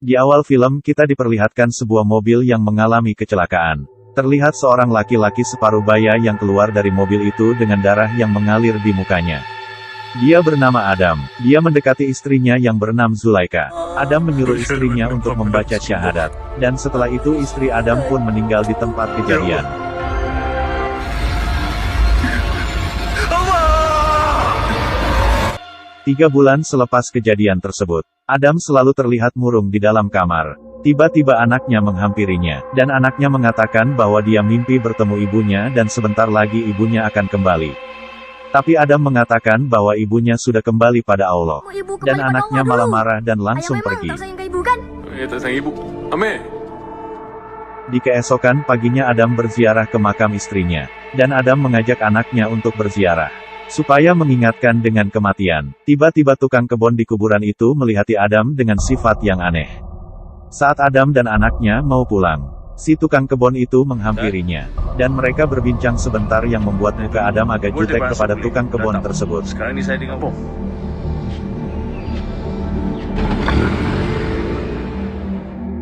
Di awal film kita diperlihatkan sebuah mobil yang mengalami kecelakaan. Terlihat seorang laki-laki separuh baya yang keluar dari mobil itu dengan darah yang mengalir di mukanya. Dia bernama Adam. Dia mendekati istrinya yang bernama Zulaika. Adam menyuruh istrinya untuk membaca syahadat. Dan setelah itu istri Adam pun meninggal di tempat kejadian. Tiga bulan selepas kejadian tersebut, Adam selalu terlihat murung di dalam kamar. Tiba-tiba anaknya menghampirinya, dan anaknya mengatakan bahwa dia mimpi bertemu ibunya dan sebentar lagi ibunya akan kembali. Tapi Adam mengatakan bahwa ibunya sudah kembali pada Allah. Dan anaknya malah marah dan langsung pergi. Di keesokan paginya Adam berziarah ke makam istrinya. Dan Adam mengajak anaknya untuk berziarah. Supaya mengingatkan dengan kematian. Tiba-tiba tukang kebun di kuburan itu melihati Adam dengan sifat yang aneh. Saat Adam dan anaknya mau pulang, si tukang kebun itu menghampirinya. Dan mereka berbincang sebentar yang membuat muka Adam agak jutek kepada tukang kebun tersebut. Sekarang ini saya di kampung.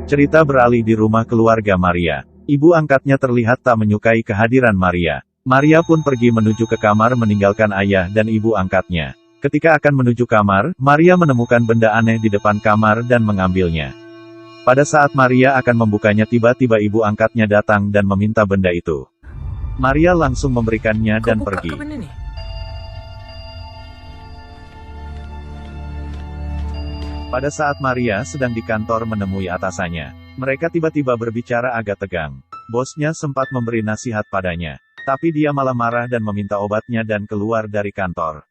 Cerita beralih di rumah keluarga Maria. Ibu angkatnya terlihat tak menyukai kehadiran Maria. Maria pun pergi menuju ke kamar meninggalkan ayah dan ibu angkatnya. Ketika akan menuju kamar, Maria menemukan benda aneh di depan kamar dan mengambilnya. Pada saat Maria akan membukanya tiba-tiba ibu angkatnya datang dan meminta benda itu. Maria langsung memberikannya dan pergi. Pada saat Maria sedang di kantor menemui atasannya, mereka tiba-tiba berbicara agak tegang. Bosnya sempat memberi nasihat padanya. Tapi dia malah marah dan meminta obatnya dan keluar dari kantor.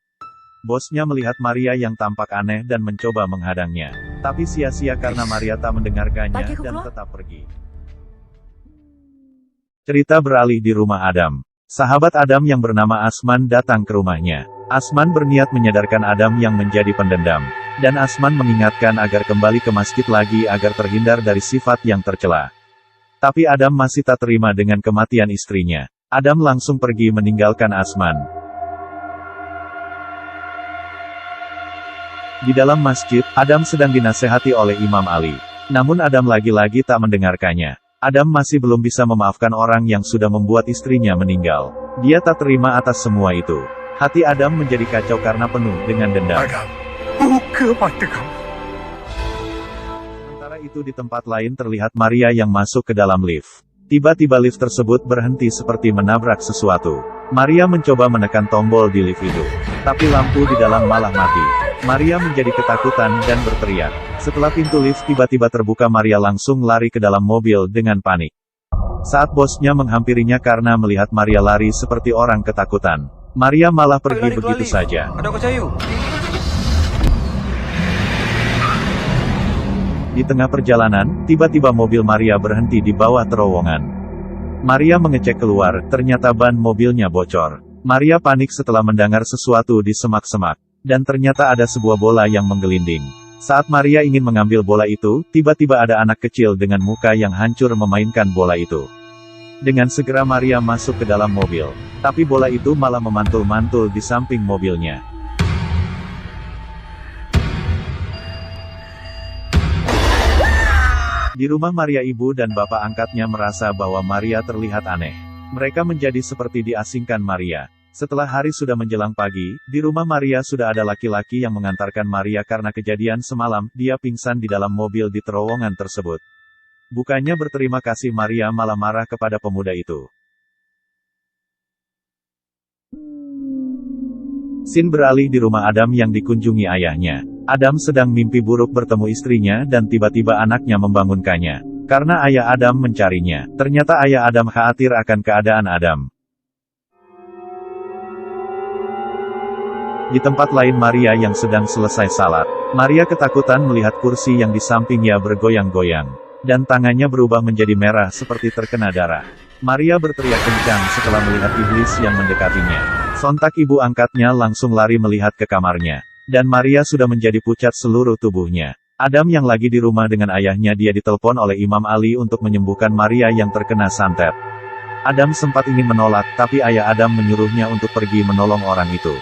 Bosnya melihat Maria yang tampak aneh dan mencoba menghadangnya. Tapi sia-sia karena Maria tak mendengarkannya dan tetap pergi. Cerita beralih di rumah Adam. Sahabat Adam yang bernama Asman datang ke rumahnya. Asman berniat menyadarkan Adam yang menjadi pendendam. Dan Asman mengingatkan agar kembali ke masjid lagi agar terhindar dari sifat yang tercela. Tapi Adam masih tak terima dengan kematian istrinya. Adam langsung pergi meninggalkan Asman. Di dalam masjid, Adam sedang dinasehati oleh Imam Ali. Namun Adam lagi-lagi tak mendengarkannya. Adam masih belum bisa memaafkan orang yang sudah membuat istrinya meninggal. Dia tak terima atas semua itu. Hati Adam menjadi kacau karena penuh dengan dendam. Sementara itu di tempat lain terlihat Maria yang masuk ke dalam lift. Tiba-tiba lift tersebut berhenti seperti menabrak sesuatu. Maria mencoba menekan tombol di lift itu. Tapi lampu di dalam malah mati. Maria menjadi ketakutan dan berteriak. Setelah pintu lift tiba-tiba terbuka Maria langsung lari ke dalam mobil dengan panik. Saat bosnya menghampirinya karena melihat Maria lari seperti orang ketakutan. Maria malah pergi begitu saja. Di tengah perjalanan, tiba-tiba mobil Maria berhenti di bawah terowongan. Maria mengecek keluar, ternyata ban mobilnya bocor. Maria panik setelah mendengar sesuatu di semak-semak. Dan ternyata ada sebuah bola yang menggelinding. Saat Maria ingin mengambil bola itu, tiba-tiba ada anak kecil dengan muka yang hancur memainkan bola itu. Dengan segera Maria masuk ke dalam mobil. Tapi bola itu malah memantul-mantul di samping mobilnya. Di rumah Maria ibu dan bapak angkatnya merasa bahwa Maria terlihat aneh. Mereka menjadi seperti diasingkan Maria. Setelah hari sudah menjelang pagi, di rumah Maria sudah ada laki-laki yang mengantarkan Maria karena kejadian semalam, dia pingsan di dalam mobil di terowongan tersebut. Bukannya berterima kasih Maria malah marah kepada pemuda itu. Scene beralih di rumah Adam yang dikunjungi ayahnya. Adam sedang mimpi buruk bertemu istrinya dan tiba-tiba anaknya membangunkannya. Karena ayah Adam mencarinya. Ternyata ayah Adam khawatir akan keadaan Adam. Di tempat lain Maria yang sedang selesai salat. Maria ketakutan melihat kursi yang di sampingnya bergoyang-goyang. Dan tangannya berubah menjadi merah seperti terkena darah. Maria berteriak kencang setelah melihat iblis yang mendekatinya. Sontak ibu angkatnya langsung lari melihat ke kamarnya. Dan Maria sudah menjadi pucat seluruh tubuhnya. Adam yang lagi di rumah dengan ayahnya dia ditelepon oleh Imam Ali untuk menyembuhkan Maria yang terkena santet. Adam sempat ingin menolak, tapi ayah Adam menyuruhnya untuk pergi menolong orang itu.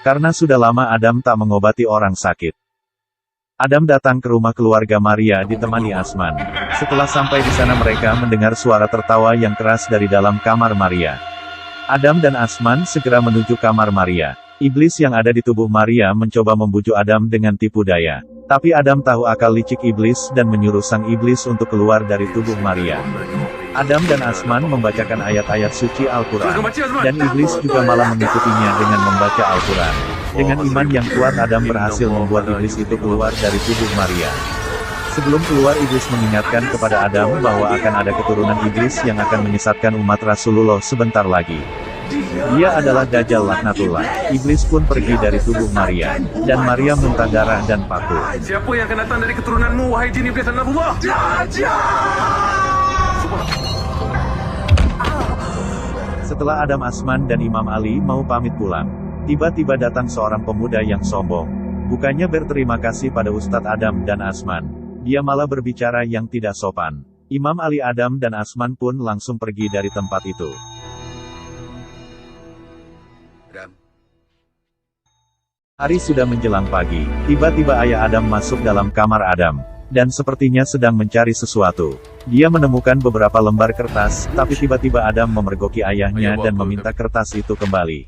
Karena sudah lama Adam tak mengobati orang sakit. Adam datang ke rumah keluarga Maria ditemani Asman. Setelah sampai di sana mereka mendengar suara tertawa yang keras dari dalam kamar Maria. Adam dan Asman segera menuju kamar Maria. Iblis yang ada di tubuh Maria mencoba membujuk Adam dengan tipu daya. Tapi Adam tahu akal licik iblis dan menyuruh sang iblis untuk keluar dari tubuh Maria. Adam dan Asman membacakan ayat-ayat suci Al-Quran. Dan iblis juga malah mengikutinya dengan membaca Al-Quran. Dengan iman yang kuat Adam berhasil membuat iblis itu keluar dari tubuh Maria. Sebelum keluar iblis mengingatkan kepada Adam bahwa akan ada keturunan iblis yang akan menyesatkan umat Rasulullah sebentar lagi. Dia adalah Dajjal laknatullah. Iblis pun pergi dari tubuh Maria. Dan Maria muntah darah dan paku. Siapa yang akan datang dari keturunanmu, wahai jin iblis Annabullah? Setelah Adam, Asman dan Imam Ali mau pamit pulang, tiba-tiba datang seorang pemuda yang sombong. Bukannya berterima kasih pada Ustadz Adam dan Asman, dia malah berbicara yang tidak sopan. Imam Ali, Adam dan Asman pun langsung pergi dari tempat itu. Hari sudah menjelang pagi, tiba-tiba ayah Adam masuk dalam kamar Adam, dan sepertinya sedang mencari sesuatu. Dia menemukan beberapa lembar kertas, tapi tiba-tiba Adam memergoki ayahnya dan meminta kertas itu kembali.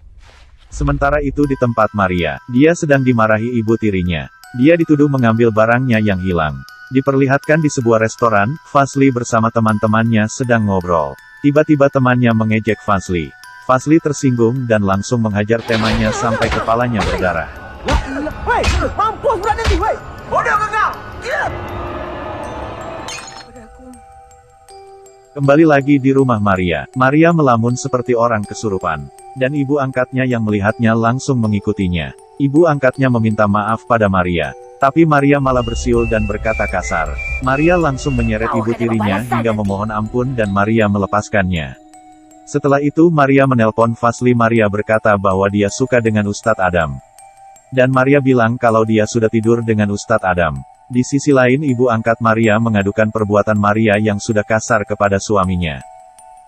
Sementara itu di tempat Maria, dia sedang dimarahi ibu tirinya. Dia dituduh mengambil barangnya yang hilang. Diperlihatkan di sebuah restoran, Fazli bersama teman-temannya sedang ngobrol. Tiba-tiba temannya mengejek Fazli. Fazli tersinggung dan langsung menghajar temannya sampai kepalanya berdarah. Hei, mampus budak nanti, hei! Bodoh kau! Kembali lagi di rumah Maria. Maria melamun seperti orang kesurupan. Dan ibu angkatnya yang melihatnya langsung mengikutinya. Ibu angkatnya meminta maaf pada Maria. Tapi Maria malah bersiul dan berkata kasar. Maria langsung menyeret ibu tirinya hingga memohon ampun dan Maria melepaskannya. Setelah itu Maria menelpon Fazli. Maria berkata bahwa dia suka dengan Ustadz Adam. Dan Maria bilang kalau dia sudah tidur dengan Ustadz Adam. Di sisi lain ibu angkat Maria mengadukan perbuatan Maria yang sudah kasar kepada suaminya.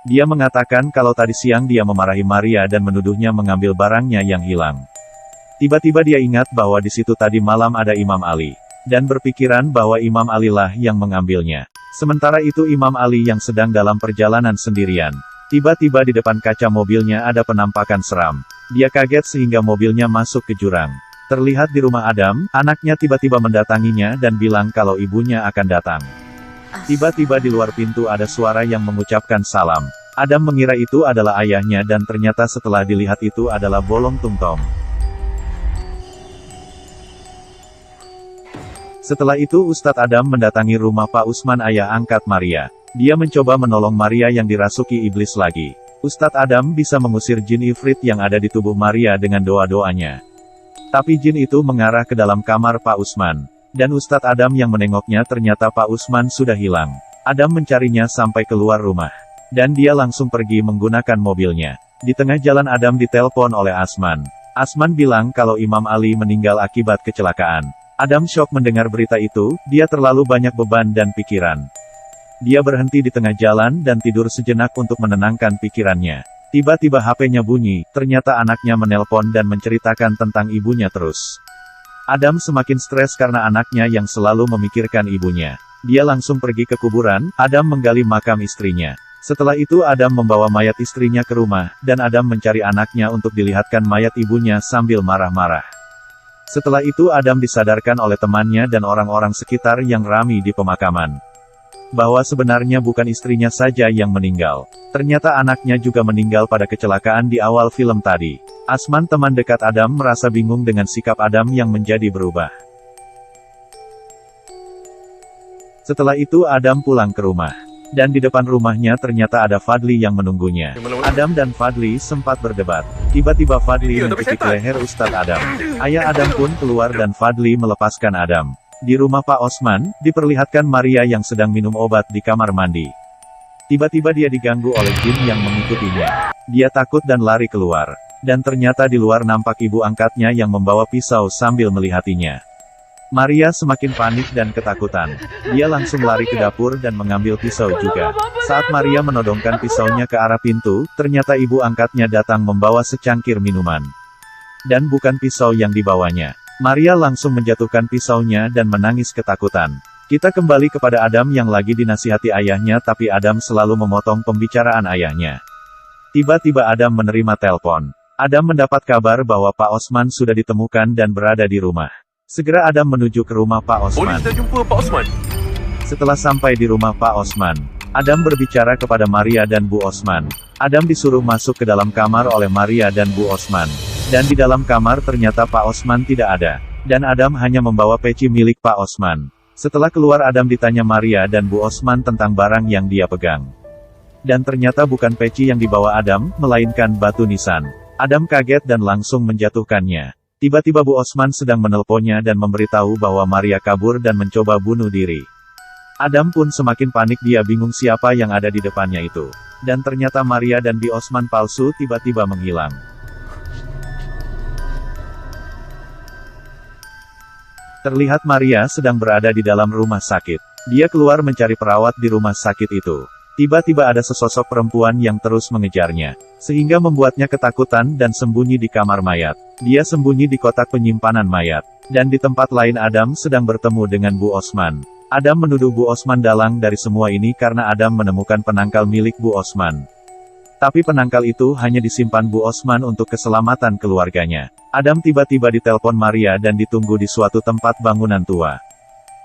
Dia mengatakan kalau tadi siang dia memarahi Maria dan menuduhnya mengambil barangnya yang hilang. Tiba-tiba dia ingat bahwa di situ tadi malam ada Imam Ali. Dan berpikiran bahwa Imam Ali lah yang mengambilnya. Sementara itu Imam Ali yang sedang dalam perjalanan sendirian. Tiba-tiba di depan kaca mobilnya ada penampakan seram. Dia kaget sehingga mobilnya masuk ke jurang. Terlihat di rumah Adam, anaknya tiba-tiba mendatanginya dan bilang kalau ibunya akan datang. Tiba-tiba di luar pintu ada suara yang mengucapkan salam. Adam mengira itu adalah ayahnya dan ternyata setelah dilihat itu adalah Bolong Tungtong. Setelah itu Ustadz Adam mendatangi rumah Pak Usman, ayah angkat Maria. Dia mencoba menolong Maria yang dirasuki iblis lagi. Ustadz Adam bisa mengusir jin ifrit yang ada di tubuh Maria dengan doa-doanya. Tapi jin itu mengarah ke dalam kamar Pak Usman. Dan Ustadz Adam yang menengoknya ternyata Pak Usman sudah hilang. Adam mencarinya sampai keluar rumah. Dan dia langsung pergi menggunakan mobilnya. Di tengah jalan Adam ditelepon oleh Asman. Asman bilang kalau Imam Ali meninggal akibat kecelakaan. Adam syok mendengar berita itu, dia terlalu banyak beban dan pikiran. Dia berhenti di tengah jalan dan tidur sejenak untuk menenangkan pikirannya. Tiba-tiba HP-nya bunyi, ternyata anaknya menelpon dan menceritakan tentang ibunya terus. Adam semakin stres karena anaknya yang selalu memikirkan ibunya. Dia langsung pergi ke kuburan, Adam menggali makam istrinya. Setelah itu Adam membawa mayat istrinya ke rumah, dan Adam mencari anaknya untuk dilihatkan mayat ibunya sambil marah-marah. Setelah itu Adam disadarkan oleh temannya dan orang-orang sekitar yang ramai di pemakaman. Bahwa sebenarnya bukan istrinya saja yang meninggal. Ternyata anaknya juga meninggal pada kecelakaan di awal film tadi. Asman, teman dekat Adam, merasa bingung dengan sikap Adam yang menjadi berubah. Setelah itu Adam pulang ke rumah. Dan di depan rumahnya ternyata ada Fadli yang menunggunya. Adam dan Fadli sempat berdebat. Tiba-tiba Fadli mencekik leher Ustadz Adam. Ayah Adam pun keluar dan Fadli melepaskan Adam. Di rumah Pak Osman, diperlihatkan Maria yang sedang minum obat di kamar mandi. Tiba-tiba dia diganggu oleh jin yang mengikutinya. Dia takut dan lari keluar. Dan ternyata di luar nampak ibu angkatnya yang membawa pisau sambil melihatinya. Maria semakin panik dan ketakutan. Dia langsung lari ke dapur dan mengambil pisau juga. Saat Maria menodongkan pisaunya ke arah pintu, ternyata ibu angkatnya datang membawa secangkir minuman. Dan bukan pisau yang dibawanya. Maria langsung menjatuhkan pisaunya dan menangis ketakutan. Kita kembali kepada Adam yang lagi dinasihati ayahnya tapi Adam selalu memotong pembicaraan ayahnya. Tiba-tiba Adam menerima telepon. Adam mendapat kabar bahwa Pak Osman sudah ditemukan dan berada di rumah. Segera Adam menuju ke rumah Pak Osman. Polis dah jumpa Pak Osman. Setelah sampai di rumah Pak Osman, Adam berbicara kepada Maria dan Bu Osman. Adam disuruh masuk ke dalam kamar oleh Maria dan Bu Osman. Dan di dalam kamar ternyata Pak Osman tidak ada. Dan Adam hanya membawa peci milik Pak Osman. Setelah keluar Adam ditanya Maria dan Bu Osman tentang barang yang dia pegang. Dan ternyata bukan peci yang dibawa Adam, melainkan batu nisan. Adam kaget dan langsung menjatuhkannya. Tiba-tiba Bu Osman sedang menelponnya dan memberitahu bahwa Maria kabur dan mencoba bunuh diri. Adam pun semakin panik, dia bingung siapa yang ada di depannya itu. Dan ternyata Maria dan Bu Osman palsu tiba-tiba menghilang. Terlihat Maria sedang berada di dalam rumah sakit. Dia keluar mencari perawat di rumah sakit itu. Tiba-tiba ada sesosok perempuan yang terus mengejarnya, sehingga membuatnya ketakutan dan sembunyi di kamar mayat. Dia sembunyi di kotak penyimpanan mayat. Dan di tempat lain Adam sedang bertemu dengan Bu Osman. Adam menuduh Bu Osman dalang dari semua ini karena Adam menemukan penangkal milik Bu Osman. Tapi penangkal itu hanya disimpan Bu Osman untuk keselamatan keluarganya. Adam tiba-tiba ditelepon Maria dan ditunggu di suatu tempat bangunan tua.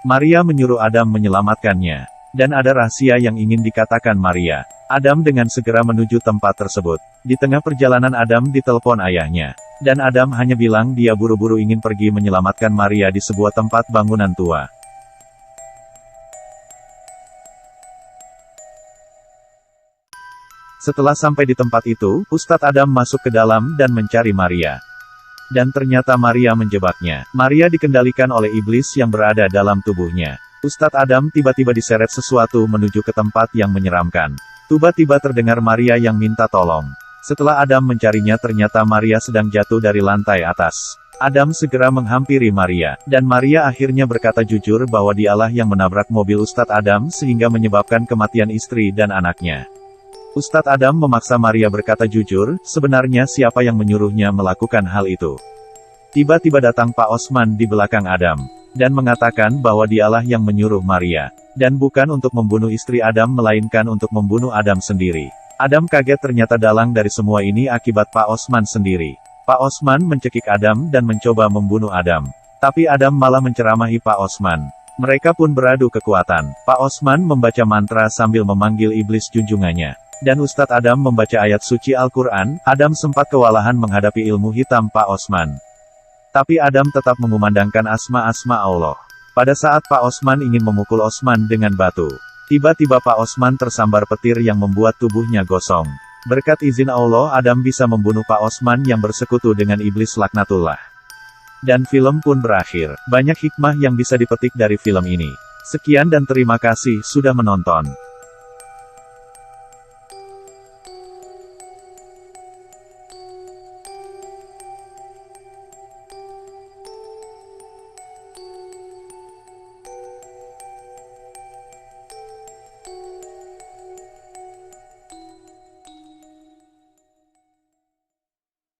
Maria menyuruh Adam menyelamatkannya. Dan ada rahasia yang ingin dikatakan Maria. Adam dengan segera menuju tempat tersebut. Di tengah perjalanan Adam ditelepon ayahnya. Dan Adam hanya bilang dia buru-buru ingin pergi menyelamatkan Maria di sebuah tempat bangunan tua. Setelah sampai di tempat itu, Ustadz Adam masuk ke dalam dan mencari Maria. Dan ternyata Maria menjebaknya. Maria dikendalikan oleh iblis yang berada dalam tubuhnya. Ustadz Adam tiba-tiba diseret sesuatu menuju ke tempat yang menyeramkan. Tiba-tiba terdengar Maria yang minta tolong. Setelah Adam mencarinya ternyata Maria sedang jatuh dari lantai atas. Adam segera menghampiri Maria, dan Maria akhirnya berkata jujur bahwa dialah yang menabrak mobil Ustadz Adam sehingga menyebabkan kematian istri dan anaknya. Ustadz Adam memaksa Maria berkata jujur, sebenarnya siapa yang menyuruhnya melakukan hal itu. Tiba-tiba datang Pak Osman di belakang Adam. Dan mengatakan bahwa dialah yang menyuruh Maria. Dan bukan untuk membunuh istri Adam melainkan untuk membunuh Adam sendiri. Adam kaget ternyata dalang dari semua ini akibat Pak Osman sendiri. Pak Osman mencekik Adam dan mencoba membunuh Adam. Tapi Adam malah menceramahi Pak Osman. Mereka pun beradu kekuatan. Pak Osman membaca mantra sambil memanggil iblis junjungannya. Dan Ustadz Adam membaca ayat suci Al-Quran. Adam sempat kewalahan menghadapi ilmu hitam Pak Osman. Tapi Adam tetap mengumandangkan asma-asma Allah. Pada saat Pak Osman ingin memukul Osman dengan batu, tiba-tiba Pak Osman tersambar petir yang membuat tubuhnya gosong. Berkat izin Allah Adam bisa membunuh Pak Osman yang bersekutu dengan iblis laknatullah. Dan film pun berakhir. Banyak hikmah yang bisa dipetik dari film ini. Sekian dan terima kasih sudah menonton.